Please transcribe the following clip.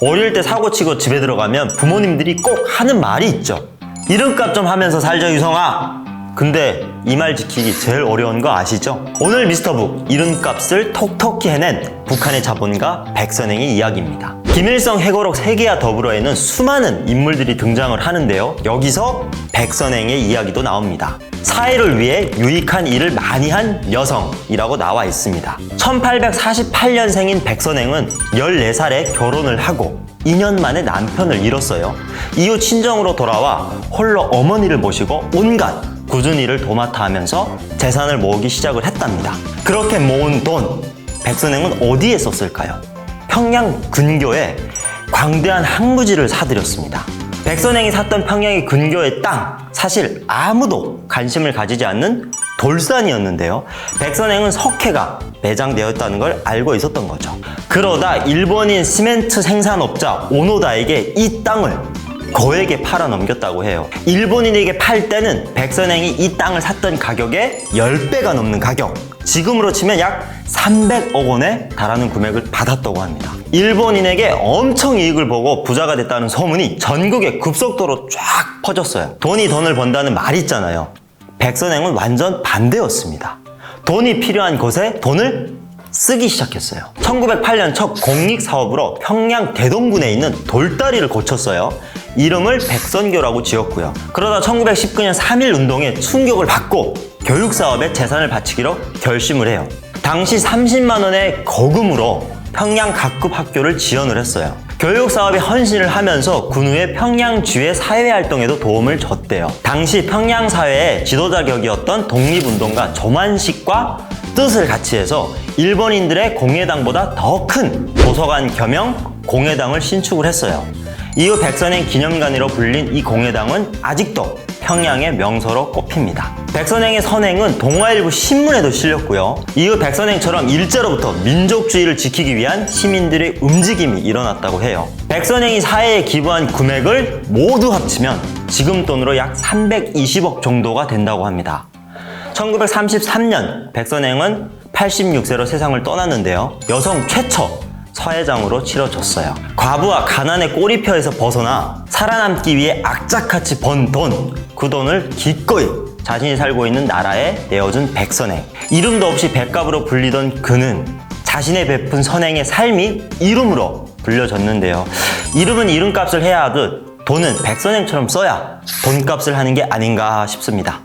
어릴 때 사고치고 집에 들어가면 부모님들이 꼭 하는 말이 있죠. 이름값 좀 하면서 살자 유성아. 근데 이 말 지키기 제일 어려운 거 아시죠? 오늘 미스터북 이름값을 톡톡히 해낸 북한의 자본가 백선행의 이야기입니다. 김일성, 해고록, 세계와 더불어에는 수많은 인물들이 등장을 하는데요. 여기서 백선행의 이야기도 나옵니다. 사회를 위해 유익한 일을 많이 한 여성이라고 나와 있습니다. 1848년생인 백선행은 14살에 결혼을 하고 2년 만에 남편을 잃었어요. 이후 친정으로 돌아와 홀로 어머니를 모시고 온갖 굳은 일을 도맡아 하면서 재산을 모으기 시작을 했답니다. 그렇게 모은 돈, 백선행은 어디에 썼을까요? 평양 근교에 광대한 항무지를 사들였습니다. 백선행이 샀던 평양의 근교의 땅, 사실 아무도 관심을 가지지 않는 돌산이었는데요. 백선행은 석회가 매장되었다는 걸 알고 있었던 거죠. 그러다 일본인 시멘트 생산업자 오노다에게 이 땅을 거액에 팔아 넘겼다고 해요. 일본인에게 팔 때는 백선행이 이 땅을 샀던 가격의 10배가 넘는 가격, 지금으로 치면 약 300억 원에 달하는 금액을 받았다고 합니다. 일본인에게 엄청 이익을 보고 부자가 됐다는 소문이 전국에 급속도로 쫙 퍼졌어요. 돈이 돈을 번다는 말이 있잖아요. 백선행은 완전 반대였습니다. 돈이 필요한 곳에 돈을 쓰기 시작했어요. 1908년 첫 공익사업으로 평양 대동군에 있는 돌다리를 고쳤어요. 이름을 백선교라고 지었고요. 그러다 1919년 3.1운동에 충격을 받고 교육사업에 재산을 바치기로 결심을 해요. 당시 30만 원의 거금으로 평양 각급 학교를 지원을 했어요. 교육사업에 헌신을 하면서 군 후에 평양주의 사회활동에도 도움을 줬대요. 당시 평양사회의 지도자 격이었던 독립운동가 조만식과 뜻을 같이 해서 일본인들의 공예당보다 더 큰 도서관 겸용 공예당을 신축을 했어요. 이후 백선행 기념관으로 불린 이 공예당은 아직도 평양의 명소로 꼽힙니다. 백선행의 선행은 동아일보 신문에도 실렸고요. 이후 백선행처럼 일제로부터 민족주의를 지키기 위한 시민들의 움직임이 일어났다고 해요. 백선행이 사회에 기부한 금액을 모두 합치면 지금 돈으로 약 320억 정도가 된다고 합니다. 1933년 백선행은 86세로 세상을 떠났는데요. 여성 최초 서회장으로 치러졌어요. 과부와 가난의 꼬리표에서 벗어나 살아남기 위해 악착같이 번 돈, 그 돈을 기꺼이 자신이 살고 있는 나라에 내어준 백선행. 이름도 없이 백갑으로 불리던 그는 자신의 베푼 선행의 삶이 이름으로 불려졌는데요. 이름은 이름값을 해야 하듯 돈은 백선행처럼 써야 돈값을 하는 게 아닌가 싶습니다.